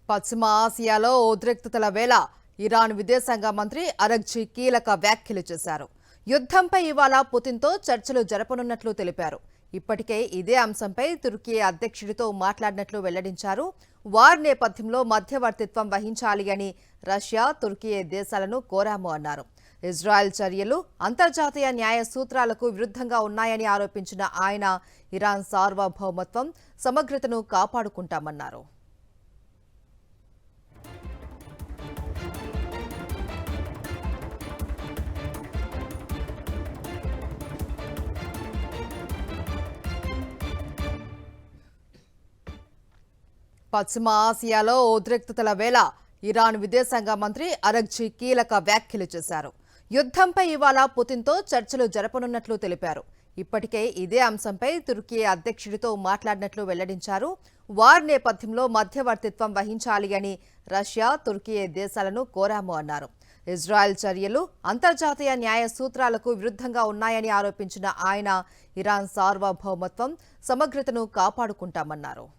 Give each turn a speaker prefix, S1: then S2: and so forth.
S1: పశ్చిమ ఆసియాలో ఉద్రిక్తతల వేళ ఇరాన్ విదేశాంగ మంత్రి అరగ్జీ కీలక వ్యాఖ్యలు చేశారు. యుద్ధంపై ఇవాళ పుతిన్తో చర్చలు జరపనున్నట్లు తెలిపారు. ఇప్పటికే ఇదే అంశంపై తుర్కీ అధ్యక్షుడితో మాట్లాడినట్లు వెల్లడించారు. వార్ నేపథ్యంలో మధ్యవర్తిత్వం వహించాలి అని రష్యా, తుర్కీ దేశాలను కోరాము అన్నారు. ఇజ్రాయెల్ చర్యలు అంతర్జాతీయ న్యాయ సూత్రాలకు విరుద్ధంగా ఉన్నాయని ఆరోపించిన ఆయన ఇరాన్ సార్వభౌమత్వం, సమగ్రతను కాపాడుకుంటామన్నారు. పశ్చిమ ఆసియాలో ఉద్రిక్తతల వేళ ఇరాన్ విదేశాంగ మంత్రి అరగ్జీ కీలక వ్యాఖ్యలు చేశారు. యుద్ధంపై ఇవాళ పుతిన్తో చర్చలు జరపనున్నట్లు తెలిపారు. ఇప్పటికే ఇదే అంశంపై తుర్కీ అధ్యక్షుడితో మాట్లాడినట్లు వెల్లడించారు. వార్ నేపథ్యంలో మధ్యవర్తిత్వం వహించాలి అని రష్యా, తుర్కీ దేశాలను కోరాము అన్నారు. ఇజ్రాయెల్ చర్యలు అంతర్జాతీయ న్యాయ సూత్రాలకు విరుద్ధంగా ఉన్నాయని ఆరోపించిన ఆయన ఇరాన్ సార్వభౌమత్వం, సమగ్రతను కాపాడుకుంటామన్నారు.